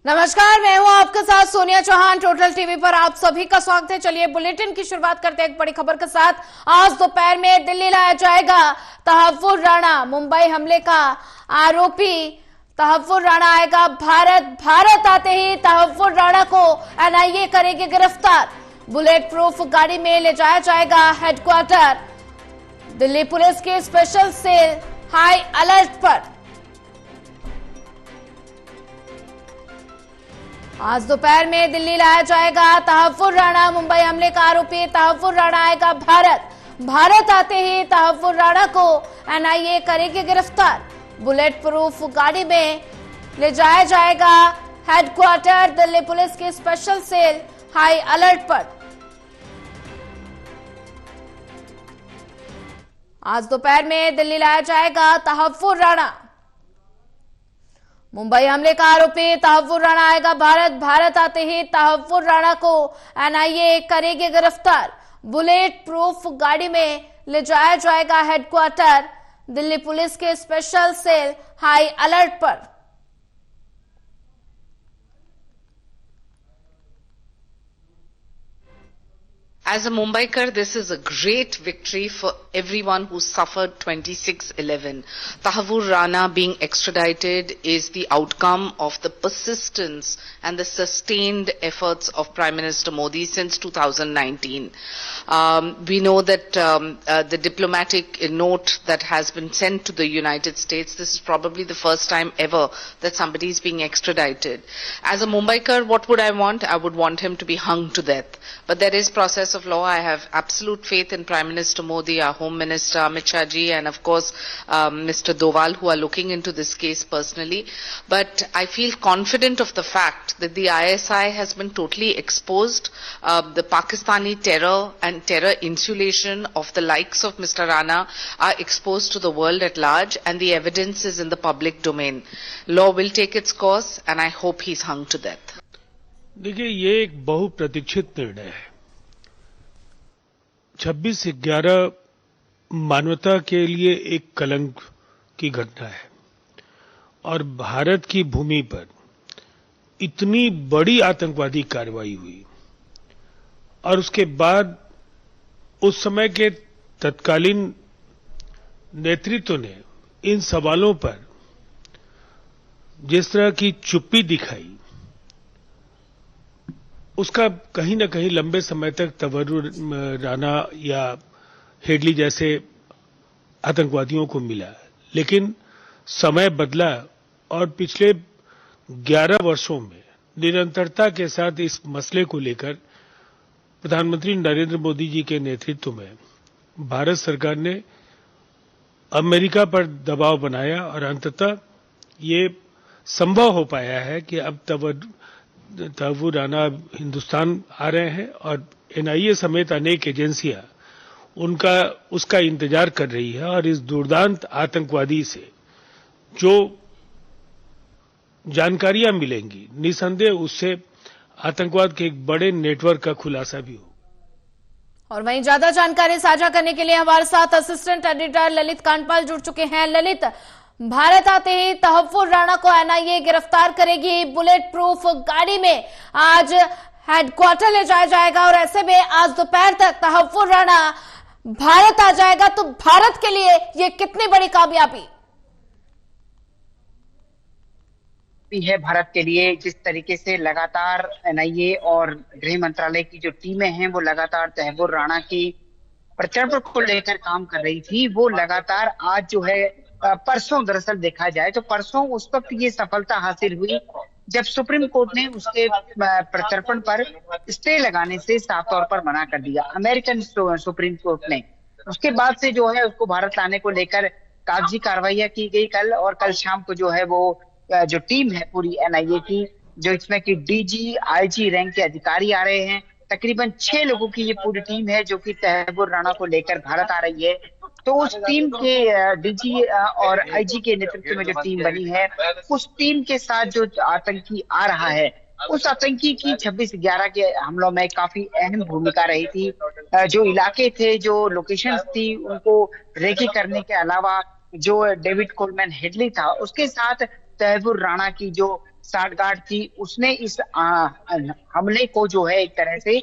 नमस्कार, मैं हूं आपके साथ सोनिया चौहान। टोटल टीवी पर आप सभी का स्वागत है। चलिए बुलेटिन की शुरुआत करते हैं एक बड़ी खबर के साथ। आज दोपहर में दिल्ली लाया जाएगा तहव्वुर राणा। मुंबई हमले का आरोपी तहव्वुर राणा आएगा भारत आते ही तहव्वुर राणा को एनआईए करेगी गिरफ्तार। बुलेट प्रूफ गाड़ी में ले जाया जाएगा हेडक्वार्टर। दिल्ली पुलिस की स्पेशल सेल हाई अलर्ट पर। आज दोपहर में दिल्ली लाया जाएगा तहव्वुर राणा। मुंबई हमले का आरोपी तहव्वुर राणा आएगा भारत आते ही तहव्वुर राणा को एनआईए करेगी गिरफ्तार। बुलेट प्रूफ गाड़ी में ले जाया जाएगा हेडक्वार्टर। दिल्ली पुलिस की स्पेशल सेल हाई अलर्ट पर। आज दोपहर में दिल्ली लाया जाएगा तहव्वुर राणा। मुंबई हमले का आरोपी तहव्वुर राणा आएगा भारत आते ही तहव्वुर राणा को एनआईए करेगी गिरफ्तार। बुलेट प्रूफ गाड़ी में ले जाया जाएगा हेडक्वार्टर। दिल्ली पुलिस के स्पेशल सेल हाई अलर्ट पर। As a Mumbaikar, this is a great victory for everyone who suffered 26/11. Tahavoor Rana being extradited is the outcome of the persistence and the sustained efforts of Prime Minister Modi since 2019. We know that the diplomatic note that has been sent to the United States, this is probably the first time ever that somebody is being extradited. As a Mumbaikar, what would I want? I would want him to be hung to death. But there is process of law. I have absolute faith in Prime Minister Modi, our Home Minister Amit Shah ji, and of course Mr. Doval, who are looking into this case personally. But I feel confident of the fact that the ISI has been totally exposed. The Pakistani terror and terror insulation of the likes of Mr. Rana are exposed to the world at large, and the evidence is in the public domain. Law will take its course, and I hope he's hung to death. देखिए, ये एक बहुप्रतीक्षित निर्णय है। 26/11 मानवता के लिए एक कलंक की घटना है और भारत की भूमि पर इतनी बड़ी आतंकवादी कार्रवाई हुई और उसके बाद उस समय के तत्कालीन नेतृत्व ने इन सवालों पर जिस तरह की चुप्पी दिखाई, उसका कहीं न कहीं लंबे समय तक तहव्वुर राणा या हेडली जैसे आतंकवादियों को मिला। लेकिन समय बदला और पिछले 11 वर्षों में निरंतरता के साथ इस मसले को लेकर प्रधानमंत्री नरेंद्र मोदी जी के नेतृत्व में भारत सरकार ने अमेरिका पर दबाव बनाया और अंततः ये संभव हो पाया है कि अब तहव्वुर राणा हिंदुस्तान आ रहे हैं और एनआईए समेत अनेक एजेंसियां उसका इंतजार कर रही है। और इस दुर्दांत आतंकवादी से जो जानकारियां मिलेंगी, निसंदेह उससे आतंकवाद के एक बड़े नेटवर्क का खुलासा भी हो। और वहीं ज्यादा जानकारी साझा करने के लिए हमारे साथ असिस्टेंट एडिटर ललित कांडपाल जुड़ चुके हैं। ललित, भारत आते ही तहव्वुर राणा को एनआईए गिरफ्तार करेगी। बुलेट प्रूफ गाड़ी में आज हेडक्वार्टर ले जाया जाएगा और ऐसे में आज दोपहर तक तहव्वुर राणा भारत आ जाएगा। तो भारत के लिए ये कितनी बड़ी कामयाबी है? भारत के लिए जिस तरीके से लगातार एनआईए और गृह मंत्रालय की जो टीमें हैं वो लगातार तहव्वुर राणा की प्रत्यर्पण को लेकर काम कर रही थी, वो लगातार आज जो है परसों दरअसल देखा जाए तो परसों उस वक्त ये सफलता हासिल हुई जब सुप्रीम कोर्ट ने उसके प्रत्यर्पण पर स्टे लगाने से साफ तौर पर मना कर दिया, अमेरिकन सुप्रीम कोर्ट ने। उसके बाद से जो है उसको भारत लाने को लेकर कागजी कार्रवाइयां की गई कल, और कल शाम को जो है वो जो टीम है पूरी एनआईए की, जो इसमें कि डीजी आईजी रैंक के अधिकारी आ रहे हैं, तकरीबन 6 लोगों की ये पूरी टीम है जो कि तहव्वुर राणा को लेकर भारत आ रही है। तो उस टीम के डीजी और आईजी के नेतृत्व में जो टीम बनी है, उस टीम के साथ जो आतंकी आ रहा है, उस आतंकी की 26/11 के हमलों में काफी अहम भूमिका रही थी। जो इलाके थे, जो लोकेशंस थी, उनको रेकी करने के अलावा जो डेविड कोलमैन हेडली था, उसके साथ तहव्वुर राणा की जो साठगांठ थी, उसने इस हमले को जो है एक तरह से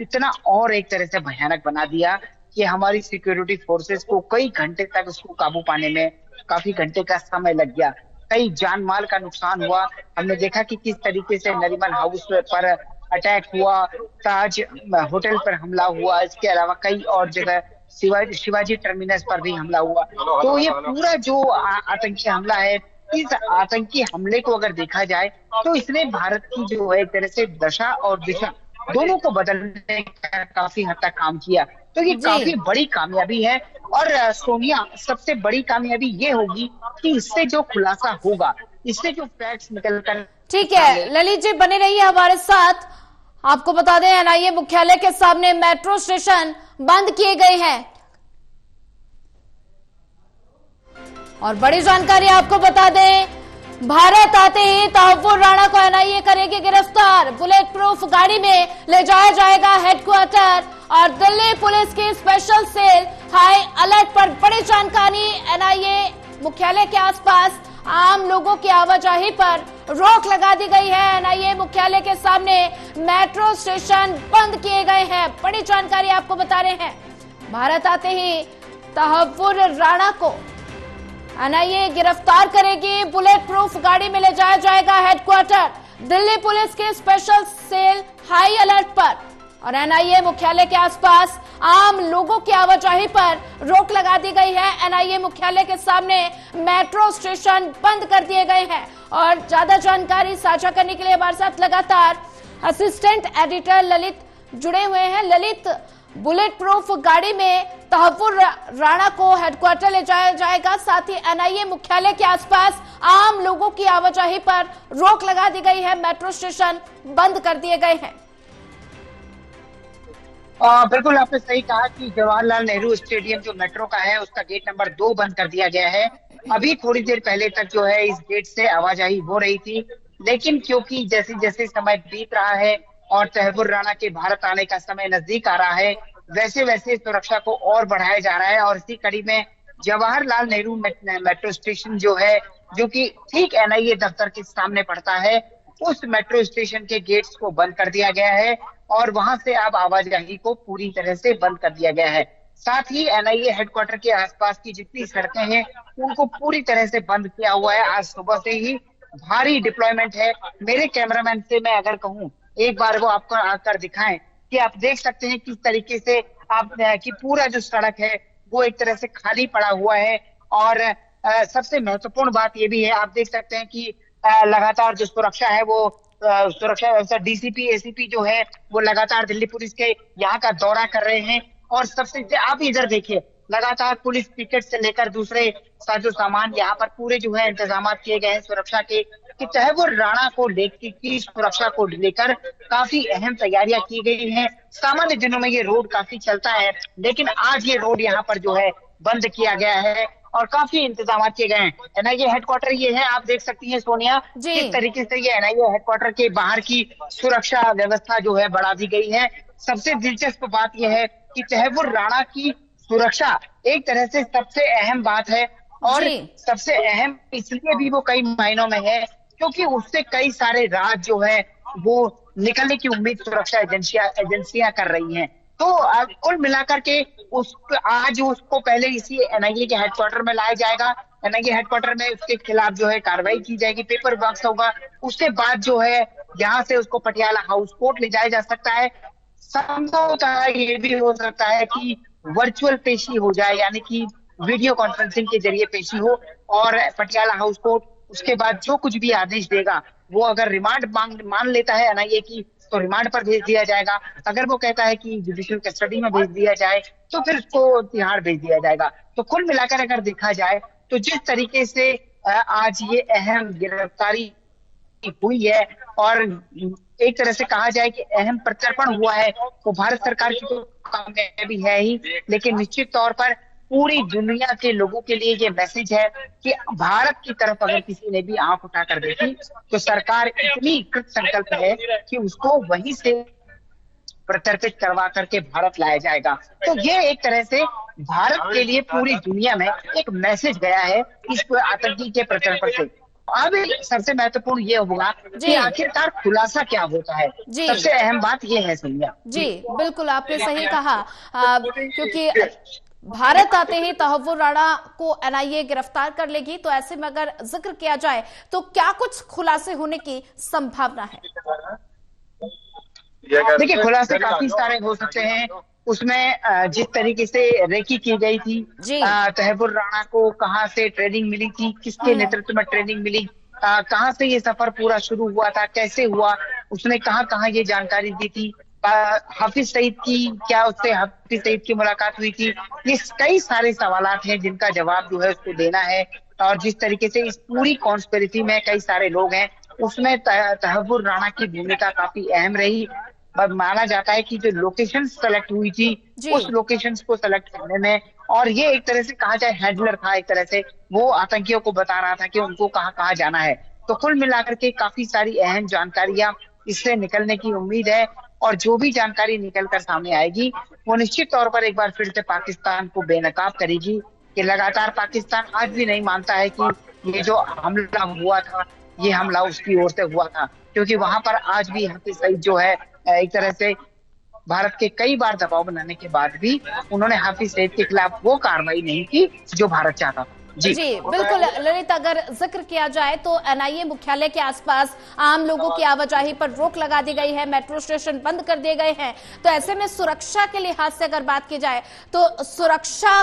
इतना और एक तरह से भयानक बना दिया कि हमारी सिक्योरिटी फोर्सेस को कई घंटे तक उसको काबू पाने में काफी घंटे का समय लग गया। कई जान माल का नुकसान हुआ। हमने देखा कि किस तरीके से नरीमन हाउस पर अटैक हुआ, ताज होटल पर हमला हुआ, इसके अलावा कई और जगह शिवाजी टर्मिनस पर भी हमला हुआ। तो ये पूरा जो आतंकी हमला है, इस आतंकी हमले को अगर देखा जाए तो इसने भारत की जो है एक तरह से दशा और दिशा दोनों को बदलने का काफी हद तक काम किया। तो ये काफी बड़ी कामयाबी है। और सोनिया, सबसे बड़ी कामयाबी ये होगी कि इससे जो खुलासा होगा, इससे जो फैक्ट्स निकल कर। ठीक है ललित जी, बने रहिए हमारे साथ। आपको बता दें एनआईए मुख्यालय के सामने मेट्रो स्टेशन बंद किए गए हैं। और बड़ी जानकारी आपको बता दें, भारत आते ही तहव्वुर राणा को एनआईए करेगी गिरफ्तार। बुलेट प्रूफ गाड़ी में ले जाया जाएगा हेडक्वार्टर। और दिल्ली पुलिस की स्पेशल सेल हाई अलर्ट पर। बड़ी जानकारी, एनआईए मुख्यालय के आसपास आम लोगों की आवाजाही पर रोक लगा दी गई है। एनआईए मुख्यालय के सामने मेट्रो स्टेशन बंद किए गए हैं। बड़ी जानकारी आपको बता रहे हैं, भारत आते ही तहव्वुर राणा को एनआईए गिरफ्तार करेगी। बुलेट प्रूफ गाड़ी में ले जाया जाएगा हेडक्वार्टर। दिल्ली पुलिस के स्पेशल सेल हाई अलर्ट पर। और एनआईए मुख्यालय के आसपास आम लोगों की आवाजाही पर रोक लगा दी गई है। एनआईए मुख्यालय के सामने मेट्रो स्टेशन बंद कर दिए गए हैं। और ज्यादा जानकारी साझा करने के लिए हमारे साथ लगातार असिस्टेंट एडिटर ललित जुड़े हुए हैं। ललित, बुलेट प्रूफ गाड़ी में तहव्वुर राणा को हेडक्वार्टर ले जाया जाएगा, साथ ही एनआईए मुख्यालय के आसपास आम लोगों की आवाजाही पर रोक लगा दी गई है। मेट्रो स्टेशन बंद कर दिए गए हैं। बिल्कुल आपने सही कहा कि जवाहरलाल नेहरू स्टेडियम जो मेट्रो का है, उसका गेट नंबर 2 बंद कर दिया गया है। अभी थोड़ी देर पहले तक जो है इस गेट से आवाजाही हो रही थी, लेकिन क्योंकि जैसे जैसे समय बीत रहा है और तहव्वुर राणा के भारत आने का समय नजदीक आ रहा है, वैसे वैसे सुरक्षा को और बढ़ाया जा रहा है। और इसी कड़ी में जवाहरलाल नेहरू मेट्रो स्टेशन जो है, जो कि ठीक एनआईए दफ्तर के सामने पड़ता है, उस मेट्रो स्टेशन के गेट्स को बंद कर दिया गया है और वहां से अब आवाजाही को पूरी तरह से बंद कर दिया गया है। साथ ही एनआईए हेडक्वार्टर के आसपास की जितनी सड़कें हैं, उनको पूरी तरह से बंद किया हुआ है। आज सुबह से ही भारी डिप्लॉयमेंट है। मेरे कैमरामैन से मैं अगर कहूँ, एक बार वो आपको आकर दिखाएं कि आप देख सकते हैं किस तरीके से आप कि पूरा जो सड़क है वो एक तरह से खाली पड़ा हुआ है। और सबसे महत्वपूर्ण बात ये भी है, आप देख सकते हैं कि लगातार जो सुरक्षा है वो सुरक्षा व्यवस्था डीसीपी एसीपी जो है वो लगातार दिल्ली पुलिस के यहाँ का दौरा कर रहे हैं। और सबसे आप इधर देखिए, लगातार पुलिस टिकट से लेकर दूसरे साजो सामान यहाँ पर पूरे जो है इंतजाम किए गए हैं सुरक्षा के, कि तहव्वुर राणा को लेकर की सुरक्षा को लेकर काफी अहम तैयारियां की गई हैं। सामान्य दिनों में ये रोड काफी चलता है, लेकिन आज ये रोड यहाँ पर जो है बंद किया गया है और काफी इंतजाम किए गए हैं। एनआईए हेडक्वार्टर ये है, आप देख सकती हैं सोनिया, किस तरीके से ये एनआईए हेडक्वार्टर के बाहर की सुरक्षा व्यवस्था जो है बढ़ा दी गई है। सबसे दिलचस्प बात यह है कि तहव्वुर राणा की सुरक्षा एक तरह से सबसे अहम बात है। और सबसे अहम इसलिए भी वो कई मायनों में है क्योंकि उससे कई सारे राज जो है वो निकलने की उम्मीद सुरक्षा एजेंसियां कर रही हैं। तो कुल मिलाकर के आज उसको पहले इसी एनआईए के हेडक्वार्टर में लाया जाएगा। एनआईए हेडक्वार्टर में उसके खिलाफ जो है कार्रवाई की जाएगी, पेपर वर्क होगा। उसके बाद जो है यहाँ से उसको पटियाला हाउस कोर्ट ले जाया जा सकता है। संभवतः ये भी हो सकता है कि वर्चुअल पेशी हो जाए, यानी कि वीडियो कॉन्फ्रेंसिंग के जरिए पेशी हो और पटियाला हाउस कोर्ट उसके बाद जो कुछ भी आदेश देगा, वो अगर रिमांड मान लेता है एनआईए की, तो रिमांड पर भेज दिया जाएगा। अगर वो कहता है कि जुडिशियल कस्टडी में भेज दिया जाए, तो फिर उसको तिहाड़ भेज दिया जाएगा। तो कुल मिलाकर अगर देखा जाए तो जिस तरीके से आज ये अहम गिरफ्तारी हुई है और एक तरह से कहा जाए कि अहम प्रत्यर्पण हुआ है, वो भारत सरकार की तो कामयाबी है ही, लेकिन निश्चित तौर पर पूरी दुनिया के लोगों के लिए ये मैसेज है कि भारत की तरफ अगर किसी ने भी आंख उठाकर देखी तो सरकार इतनी कृत संकल्प है कि उसको वहीं से प्रत्यर्पित करवा करके भारत लाया जाएगा। तो ये एक तरह से भारत के लिए पूरी दुनिया में एक मैसेज गया है इस आतंकी के प्रत्यर्पण से। अब सबसे महत्वपूर्ण ये होगा जी। कि आखिरकार खुलासा क्या होता है। जी। सबसे अहम बात ये है सोनिया। जी बिल्कुल, आपने सही कहा। क्योंकि भारत आते ही तहव्वुर राणा को एनआईए गिरफ्तार कर लेगी, तो ऐसे में अगर जिक्र किया जाए तो क्या कुछ खुलासे होने की संभावना है? देखिए, खुलासे काफी सारे हो सकते हैं। उसमें जिस तरीके से रेकी की गई थी, जी। तहव्वुर राणा को कहाँ से ट्रेनिंग मिली थी, किसके नेतृत्व में ट्रेनिंग मिली, कहाँ से ये सफर पूरा शुरू हुआ था, कैसे हुआ, उसने कहाँ कहाँ ये जानकारी दी थी, हाफिज सईद की क्या उससे हाफिज सईद की मुलाकात हुई थी। ये कई सारे सवालात हैं जिनका जवाब जो है उसको देना है। और जिस तरीके से इस पूरी कॉन्स्पिरेसी में कई सारे लोग हैं, उसमें तहव्वुर राणा की भूमिका काफी अहम रही। माना जाता है कि जो लोकेशन सेलेक्ट हुई थी, उस लोकेशन को सेलेक्ट करने में, और ये एक तरह से कहा जाए हैंडलर था, एक तरह से वो आतंकियों को बता रहा था कि उनको कहाँ कहाँ जाना है। तो कुल मिलाकर के काफी सारी अहम जानकारियां इससे निकलने की उम्मीद है। और जो भी जानकारी निकलकर सामने आएगी, वो निश्चित तौर पर एक बार फिर से पाकिस्तान को बेनकाब करेगी कि लगातार पाकिस्तान आज भी नहीं मानता है कि ये जो हमला हुआ था, ये हमला उसकी ओर से हुआ था। क्योंकि वहां पर आज भी हाफिज सईद जो है, एक तरह से भारत के कई बार दबाव बनाने के बाद भी उन्होंने हाफिज सईद के खिलाफ वो कार्रवाई नहीं की जो भारत चाहता था। जी बिल्कुल ललित, अगर जिक्र किया जाए तो एनआईए मुख्यालय के आसपास आम लोगों की आवाजाही पर रोक लगा दी गई है, मेट्रो स्टेशन बंद कर दिए गए हैं। तो ऐसे में सुरक्षा के लिहाज से अगर बात की जाए तो सुरक्षा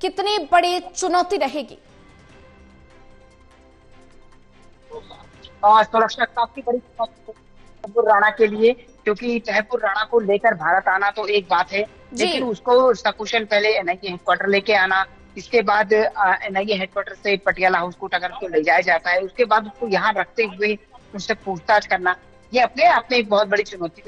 कितनी बड़ी चुनौती रहेगी? सुरक्षा काफी बड़ी तहव्वुर राणा के लिए, क्योंकि तहव्वुर राणा को लेकर भारत आना तो एक बात है, लेकिन उसको सकुशल पहले एनआईए हेडक्वार्टर लेके आना, इसके बाद एनआईए हेडक्वार्टर से पटियाला हाउस कोर्ट अगर उसको ले जाया जाता है, उसके बाद उसको यहाँ रखते हुए उससे पूछताछ करना, ये अपने आप में एक बहुत बड़ी चुनौती